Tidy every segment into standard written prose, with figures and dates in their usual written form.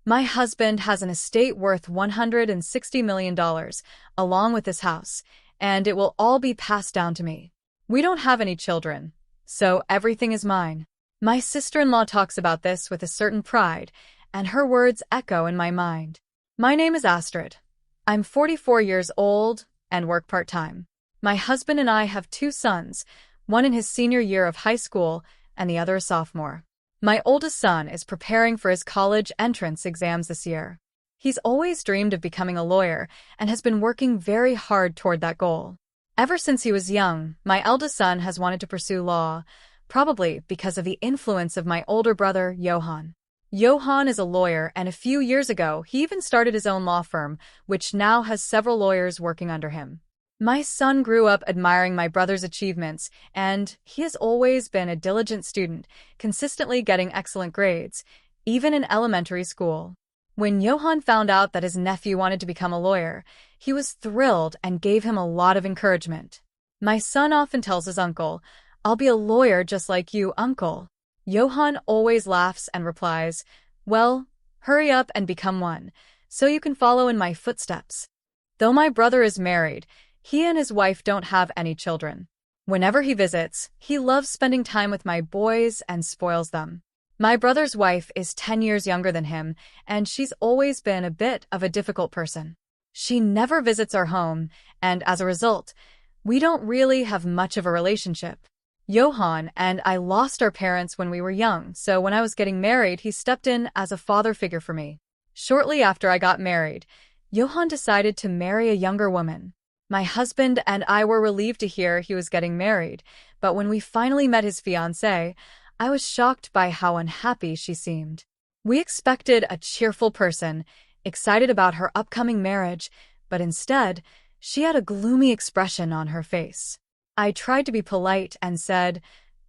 My husband has an estate worth $160 million, along with his house, and it will all be passed down to me. We don't have any children, so everything is mine. My sister-in-law talks about this with a certain pride, and her words echo in my mind. My name is Astrid. I'm 44 years old and work part-time. My husband and I have two sons, one in his senior year of high school and the other a sophomore. My oldest son is preparing for his college entrance exams this year. He's always dreamed of becoming a lawyer and has been working very hard toward that goal. Ever since he was young, my eldest son has wanted to pursue law, probably because of the influence of my older brother, Johan. Johan is a lawyer, and a few years ago, he even started his own law firm, which now has several lawyers working under him. My son grew up admiring my brother's achievements, and he has always been a diligent student, consistently getting excellent grades, even in elementary school. When Johan found out that his nephew wanted to become a lawyer, he was thrilled and gave him a lot of encouragement. My son often tells his uncle, "I'll be a lawyer just like you, uncle." Johan always laughs and replies, "Well, hurry up and become one, so you can follow in my footsteps." Though my brother is married, he and his wife don't have any children. Whenever he visits, he loves spending time with my boys and spoils them. My brother's wife is 10 years younger than him, and she's always been a bit of a difficult person. She never visits our home, and as a result, we don't really have much of a relationship. Johan and I lost our parents when we were young, so when I was getting married, he stepped in as a father figure for me. Shortly after I got married, Johan decided to marry a younger woman. My husband and I were relieved to hear he was getting married, but when we finally met his fiancée, I was shocked by how unhappy she seemed. We expected a cheerful person, excited about her upcoming marriage, but instead, she had a gloomy expression on her face. I tried to be polite and said,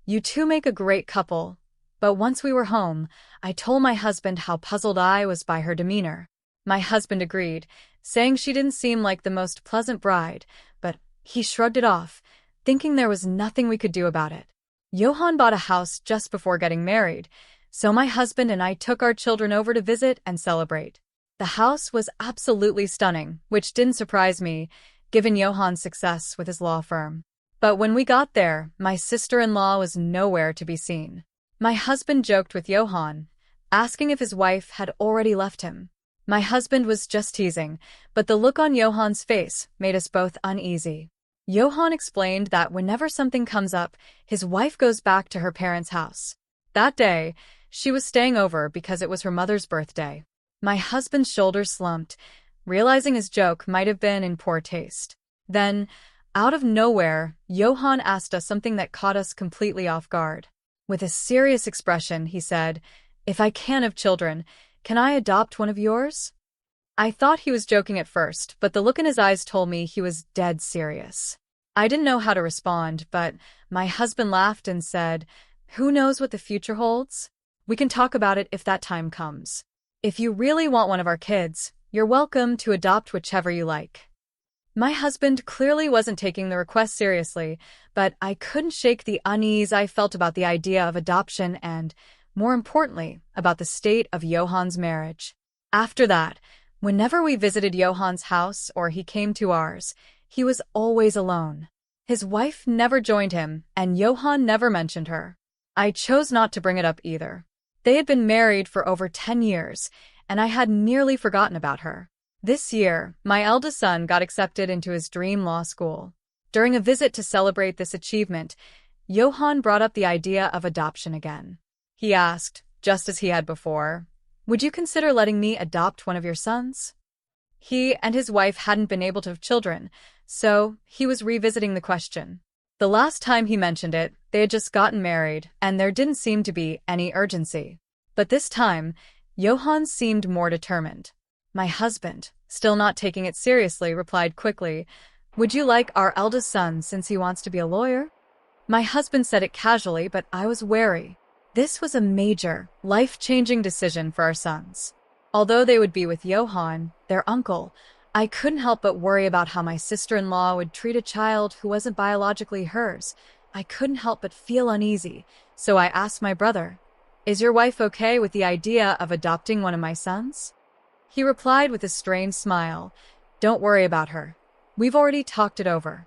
"You two make a great couple," but once we were home, I told my husband how puzzled I was by her demeanor. My husband agreed, saying she didn't seem like the most pleasant bride, but he shrugged it off, thinking there was nothing we could do about it. Johan bought a house just before getting married, so my husband and I took our children over to visit and celebrate. The house was absolutely stunning, which didn't surprise me, given Johan's success with his law firm. But when we got there, my sister-in-law was nowhere to be seen. My husband joked with Johan, asking if his wife had already left him. My husband was just teasing, but the look on Johan's face made us both uneasy. Johan explained that whenever something comes up, his wife goes back to her parents' house. That day, she was staying over because it was her mother's birthday. My husband's shoulders slumped, realizing his joke might have been in poor taste. Then, out of nowhere, Johan asked us something that caught us completely off guard. With a serious expression, he said, "If I can't have children, can I adopt one of yours?" I thought he was joking at first, but the look in his eyes told me he was dead serious. I didn't know how to respond, but my husband laughed and said, "Who knows what the future holds? We can talk about it if that time comes. If you really want one of our kids, you're welcome to adopt whichever you like." My husband clearly wasn't taking the request seriously, but I couldn't shake the unease I felt about the idea of adoption and, more importantly, about the state of Johan's marriage. After that, whenever we visited Johan's house or he came to ours, he was always alone. His wife never joined him, and Johan never mentioned her. I chose not to bring it up either. They had been married for over 10 years, and I had nearly forgotten about her. This year, my eldest son got accepted into his dream law school. During a visit to celebrate this achievement, Johan brought up the idea of adoption again. He asked, just as he had before, "Would you consider letting me adopt one of your sons?" He and his wife hadn't been able to have children, so he was revisiting the question. The last time he mentioned it, they had just gotten married, and there didn't seem to be any urgency. But this time, Johan seemed more determined. My husband, still not taking it seriously, replied quickly, "Would you like our eldest son since he wants to be a lawyer?" My husband said it casually, but I was wary. This was a major, life-changing decision for our sons. Although they would be with Johan, their uncle, I couldn't help but worry about how my sister-in-law would treat a child who wasn't biologically hers. I couldn't help but feel uneasy, so I asked my brother, Is your wife okay with the idea of adopting one of my sons? He replied with a strained smile, Don't worry about her. We've already talked it over.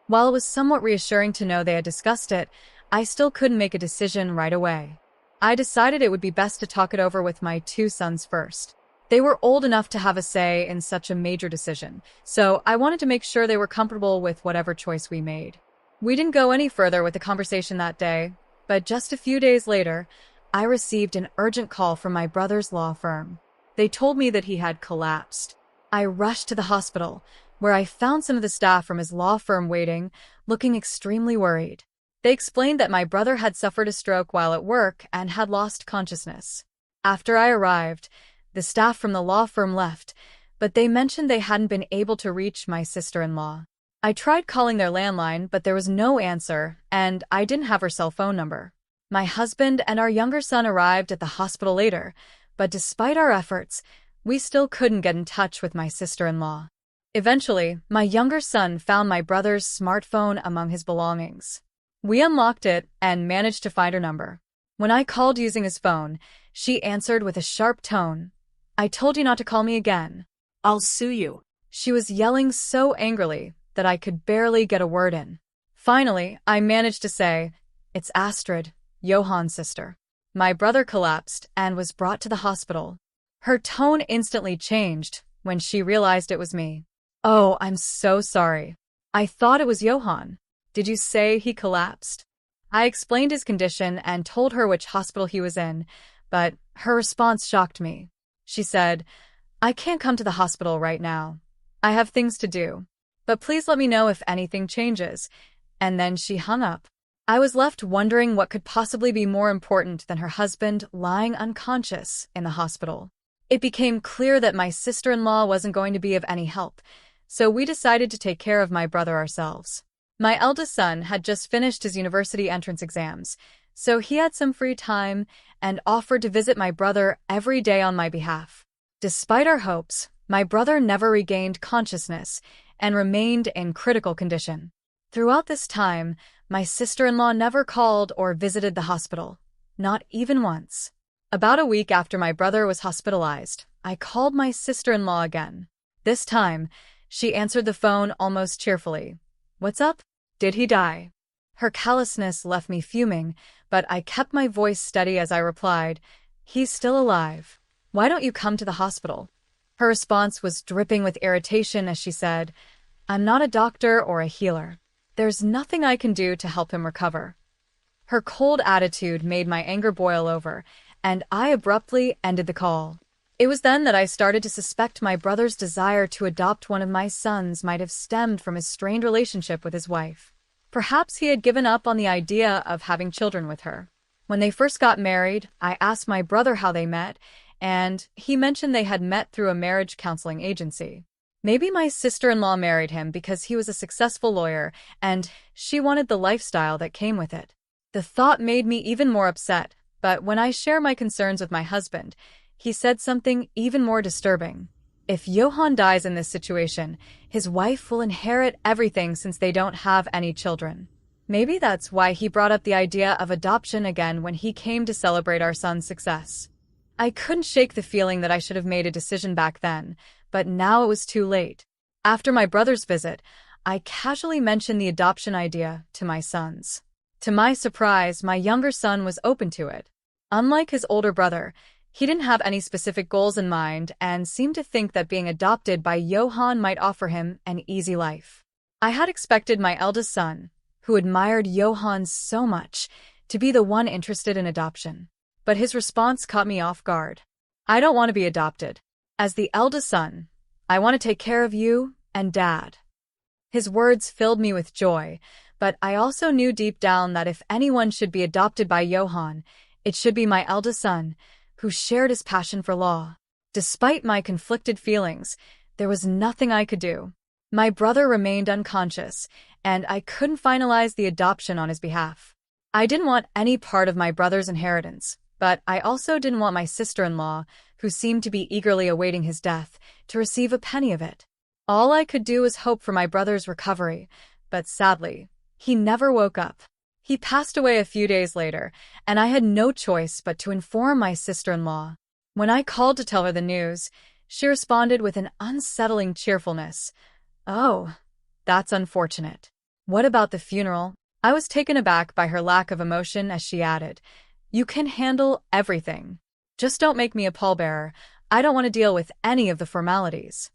While it was somewhat reassuring to know they had discussed it, I still couldn't make a decision right away. I decided it would be best to talk it over with my two sons first. They were old enough to have a say in such a major decision, so I wanted to make sure they were comfortable with whatever choice we made. We didn't go any further with the conversation that day, but just a few days later, I received an urgent call from my brother's law firm. They told me that he had collapsed. I rushed to the hospital, where I found some of the staff from his law firm waiting, looking extremely worried. They explained that my brother had suffered a stroke while at work and had lost consciousness. After I arrived, the staff from the law firm left, but they mentioned they hadn't been able to reach my sister-in-law. I tried calling their landline, but there was no answer, and I didn't have her cell phone number. My husband and our younger son arrived at the hospital later, but despite our efforts, we still couldn't get in touch with my sister-in-law. Eventually, my younger son found my brother's smartphone among his belongings. We unlocked it and managed to find her number. When I called using his phone, she answered with a sharp tone. I told you not to call me again. I'll sue you. She was yelling so angrily that I could barely get a word in. Finally, I managed to say, It's Astrid, Johann's sister. My brother collapsed and was brought to the hospital. Her tone instantly changed when she realized it was me. Oh, I'm so sorry. I thought it was Johann. Did you say he collapsed? I explained his condition and told her which hospital he was in, but her response shocked me. She said, I can't come to the hospital right now. I have things to do. But please let me know if anything changes. And then she hung up. I was left wondering what could possibly be more important than her husband lying unconscious in the hospital. It became clear that my sister-in-law wasn't going to be of any help, so we decided to take care of my brother ourselves. My eldest son had just finished his university entrance exams, so he had some free time and offered to visit my brother every day on my behalf. Despite our hopes, my brother never regained consciousness and remained in critical condition. Throughout this time, my sister-in-law never called or visited the hospital, not even once. About a week after my brother was hospitalized, I called my sister-in-law again. This time, she answered the phone almost cheerfully. What's up? Did he die? Her callousness left me fuming, but I kept my voice steady as I replied, He's still alive. Why don't you come to the hospital? Her response was dripping with irritation as she said, I'm not a doctor or a healer. There's nothing I can do to help him recover. Her cold attitude made my anger boil over, and I abruptly ended the call. It was then that I started to suspect my brother's desire to adopt one of my sons might have stemmed from his strained relationship with his wife. Perhaps he had given up on the idea of having children with her. When they first got married, I asked my brother how they met, and he mentioned they had met through a marriage counseling agency. Maybe my sister-in-law married him because he was a successful lawyer and she wanted the lifestyle that came with it. The thought made me even more upset, but when I shared my concerns with my husband, he said something even more disturbing. If Johann dies in this situation, his wife will inherit everything since they don't have any children. Maybe that's why he brought up the idea of adoption again when he came to celebrate our son's success. I couldn't shake the feeling that I should have made a decision back then, but now it was too late. After my brother's visit, I casually mentioned the adoption idea to my sons. To my surprise, my younger son was open to it. Unlike his older brother, he didn't have any specific goals in mind and seemed to think that being adopted by Johann might offer him an easy life. I had expected my eldest son, who admired Johann so much, to be the one interested in adoption. But his response caught me off guard. I don't want to be adopted. As the eldest son, I want to take care of you and Dad. His words filled me with joy, but I also knew deep down that if anyone should be adopted by Johann, it should be my eldest son, who shared his passion for law. Despite my conflicted feelings, there was nothing I could do. My brother remained unconscious, and I couldn't finalize the adoption on his behalf. I didn't want any part of my brother's inheritance, but I also didn't want my sister-in-law, who seemed to be eagerly awaiting his death, to receive a penny of it. All I could do was hope for my brother's recovery, but sadly, he never woke up. He passed away a few days later, and I had no choice but to inform my sister-in-law. When I called to tell her the news, she responded with an unsettling cheerfulness. "Oh, that's unfortunate. What about the funeral?" I was taken aback by her lack of emotion as she added, "You can handle everything. Just don't make me a pallbearer. I don't want to deal with any of the formalities."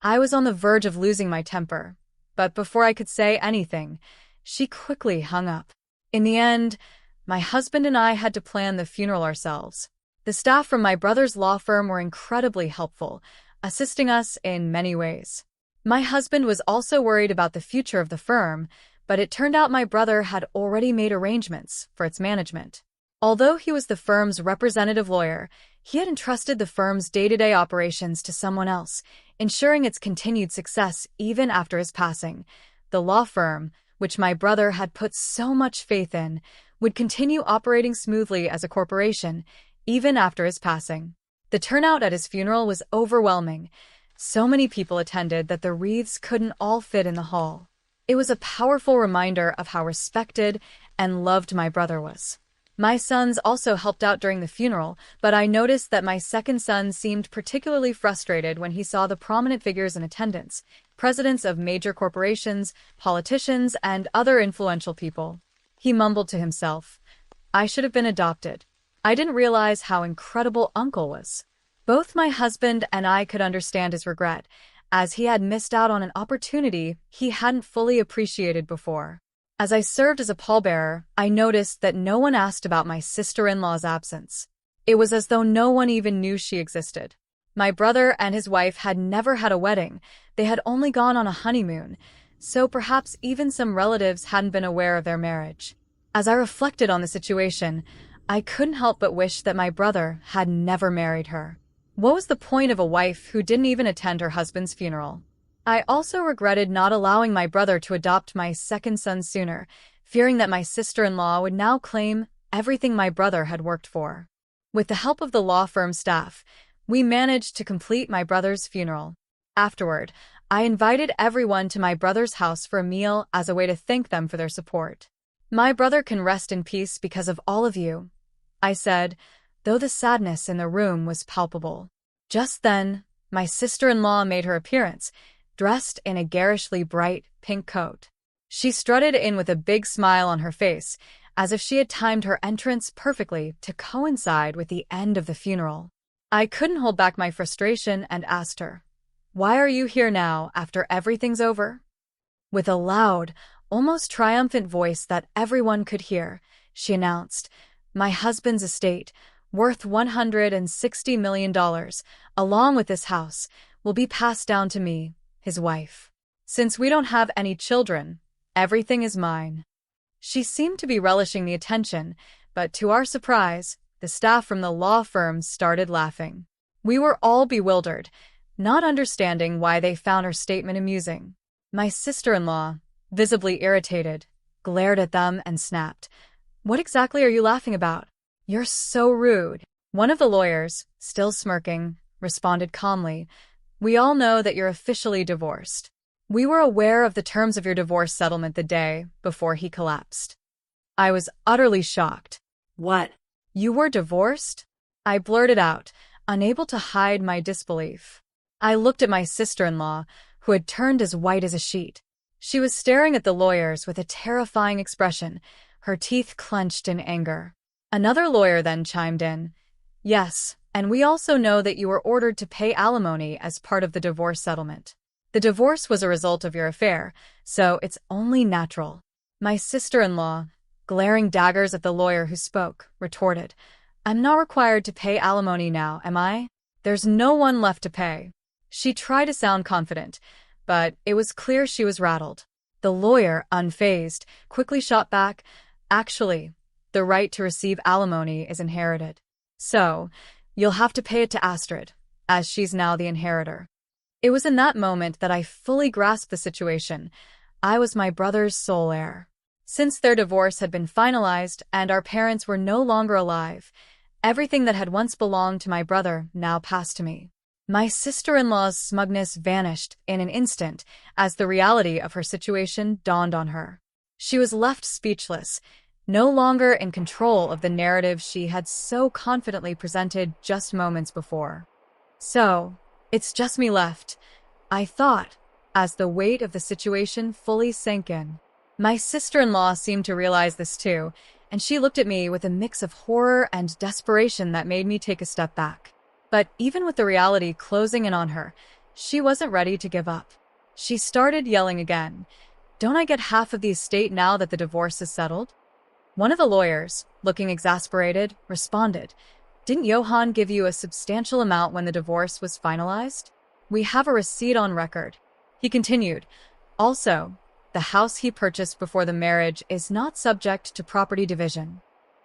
I was on the verge of losing my temper, but before I could say anything, she quickly hung up. In the end, my husband and I had to plan the funeral ourselves. The staff from my brother's law firm were incredibly helpful, assisting us in many ways. My husband was also worried about the future of the firm, but it turned out my brother had already made arrangements for its management. Although he was the firm's representative lawyer, he had entrusted the firm's day-to-day operations to someone else, ensuring its continued success even after his passing. The law firm, which my brother had put so much faith in, would continue operating smoothly as a corporation, even after his passing. The turnout at his funeral was overwhelming. So many people attended that the wreaths couldn't all fit in the hall. It was a powerful reminder of how respected and loved my brother was. My sons also helped out during the funeral, but I noticed that my second son seemed particularly frustrated when he saw the prominent figures in attendance, presidents of major corporations, politicians, and other influential people. He mumbled to himself, "I should have been adopted. I didn't realize how incredible Uncle was." Both my husband and I could understand his regret, as he had missed out on an opportunity he hadn't fully appreciated before. As I served as a pallbearer, I noticed that no one asked about my sister-in-law's absence. It was as though no one even knew she existed. My brother and his wife had never had a wedding, they had only gone on a honeymoon, so perhaps even some relatives hadn't been aware of their marriage. As I reflected on the situation, I couldn't help but wish that my brother had never married her. What was the point of a wife who didn't even attend her husband's funeral? I also regretted not allowing my brother to adopt my second son sooner, fearing that my sister-in-law would now claim everything my brother had worked for. With the help of the law firm staff, we managed to complete my brother's funeral. Afterward, I invited everyone to my brother's house for a meal as a way to thank them for their support. "My brother can rest in peace because of all of you," I said, though the sadness in the room was palpable. Just then, my sister-in-law made her appearance, dressed in a garishly bright pink coat. She strutted in with a big smile on her face, as if she had timed her entrance perfectly to coincide with the end of the funeral. I couldn't hold back my frustration and asked her, "Why are you here now after everything's over?" With a loud, almost triumphant voice that everyone could hear, she announced, "My husband's estate, worth $160 million, along with this house, will be passed down to me, his wife. Since we don't have any children, everything is mine." She seemed to be relishing the attention, but to our surprise, the staff from the law firm started laughing. We were all bewildered, not understanding why they found her statement amusing. My sister-in-law, visibly irritated, glared at them and snapped, "What exactly are you laughing about? You're so rude." One of the lawyers, still smirking, responded calmly, "We all know that you're officially divorced. We were aware of the terms of your divorce settlement the day before he collapsed." I was utterly shocked. "What? You were divorced?" I blurted out, unable to hide my disbelief. I looked at my sister-in-law, who had turned as white as a sheet. She was staring at the lawyers with a terrifying expression, her teeth clenched in anger. Another lawyer then chimed in, "Yes, and we also know that you were ordered to pay alimony as part of the divorce settlement. The divorce was a result of your affair, so it's only natural." My sister-in-law, glaring daggers at the lawyer who spoke, retorted, "I'm not required to pay alimony now, am I? There's no one left to pay." She tried to sound confident, but it was clear she was rattled. The lawyer, unfazed, quickly shot back, "Actually, the right to receive alimony is inherited. So, you'll have to pay it to Astrid, as she's now the inheritor." It was in that moment that I fully grasped the situation. I was my brother's sole heir. Since their divorce had been finalized and our parents were no longer alive, everything that had once belonged to my brother now passed to me. My sister-in-law's smugness vanished in an instant as the reality of her situation dawned on her. She was left speechless, no longer in control of the narrative she had so confidently presented just moments before. So, it's just me left, I thought, as the weight of the situation fully sank in. My sister-in-law seemed to realize this too, and she looked at me with a mix of horror and desperation that made me take a step back. But even with the reality closing in on her, she wasn't ready to give up. She started yelling again. "Don't I get half of the estate now that the divorce is settled?" One of the lawyers, looking exasperated, responded, "Didn't Johann give you a substantial amount when the divorce was finalized? We have a receipt on record." He continued, "Also, the house he purchased before the marriage is not subject to property division."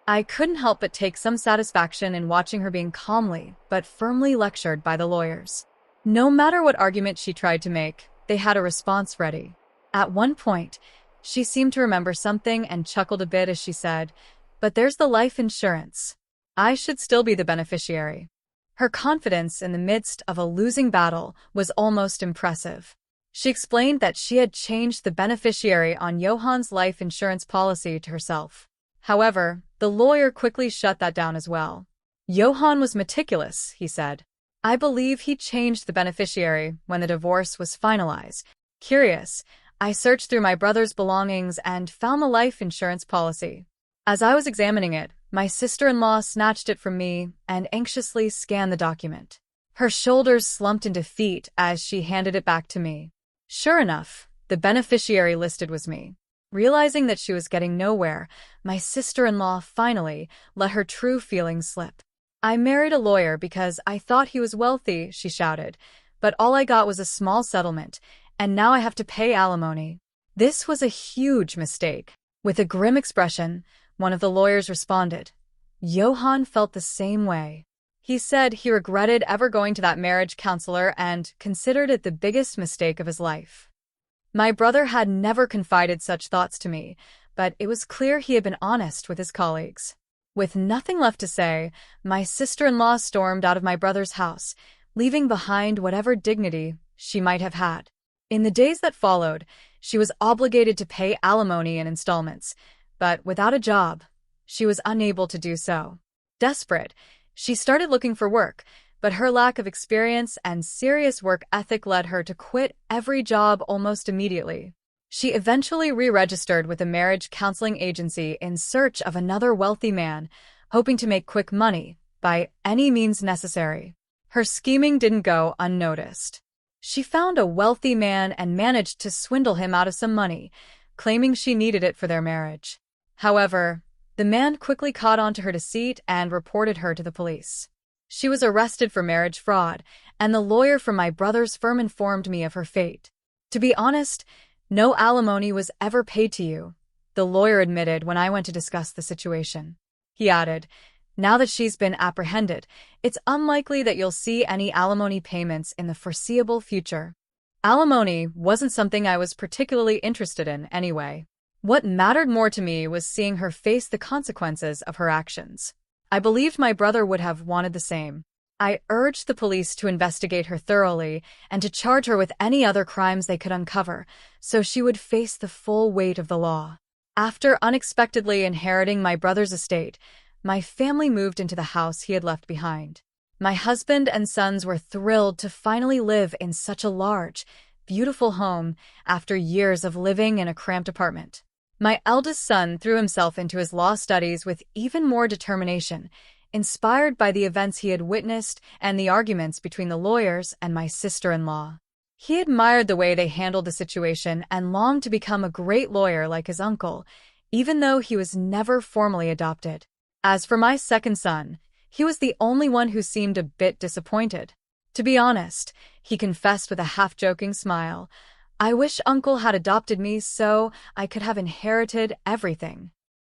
I couldn't help but take some satisfaction in watching her being calmly but firmly lectured by the lawyers. No matter what argument she tried to make, they had a response ready. At one point, she seemed to remember something and chuckled a bit as she said, "But there's the life insurance. I should still be the beneficiary." Her confidence in the midst of a losing battle was almost impressive. She explained that she had changed the beneficiary on Johann's life insurance policy to herself. However, the lawyer quickly shut that down as well. "Johann was meticulous," he said. "I believe he changed the beneficiary when the divorce was finalized. Curious, I searched through my brother's belongings and found the life insurance policy." As I was examining it, my sister-in-law snatched it from me and anxiously scanned the document. Her shoulders slumped in defeat as she handed it back to me. Sure enough, the beneficiary listed was me. Realizing that she was getting nowhere, my sister-in-law finally let her true feelings slip. "I married a lawyer because I thought he was wealthy," she shouted, "but all I got was a small settlement, and now I have to pay alimony." This was a huge mistake. With a grim expression, one of the lawyers responded. Johann felt the same way. He said he regretted ever going to that marriage counselor and considered it the biggest mistake of his life. My brother had never confided such thoughts to me, but it was clear he had been honest with his colleagues. With nothing left to say, my sister-in-law stormed out of my brother's house, leaving behind whatever dignity she might have had. In the days that followed, she was obligated to pay alimony in installments, but without a job, she was unable to do so. Desperate, she started looking for work, but her lack of experience and serious work ethic led her to quit every job almost immediately. She eventually re-registered with a marriage counseling agency in search of another wealthy man, hoping to make quick money by any means necessary. Her scheming didn't go unnoticed. She found a wealthy man and managed to swindle him out of some money, claiming she needed it for their marriage. However, the man quickly caught on to her deceit and reported her to the police. She was arrested for marriage fraud, and the lawyer from my brother's firm informed me of her fate. "To be honest, no alimony was ever paid to you," the lawyer admitted when I went to discuss the situation. He added, "Now that she's been apprehended, it's unlikely that you'll see any alimony payments in the foreseeable future." Alimony wasn't something I was particularly interested in anyway. What mattered more to me was seeing her face the consequences of her actions. I believed my brother would have wanted the same. I urged the police to investigate her thoroughly and to charge her with any other crimes they could uncover, so she would face the full weight of the law. After unexpectedly inheriting my brother's estate, my family moved into the house he had left behind. My husband and sons were thrilled to finally live in such a large, beautiful home after years of living in a cramped apartment. My eldest son threw himself into his law studies with even more determination, inspired by the events he had witnessed and the arguments between the lawyers and my sister-in-law. He admired the way they handled the situation and longed to become a great lawyer like his uncle, even though he was never formally adopted. As for my second son, he was the only one who seemed a bit disappointed. To be honest, he confessed with a half-joking smile, "I wish Uncle had adopted me so I could have inherited everything."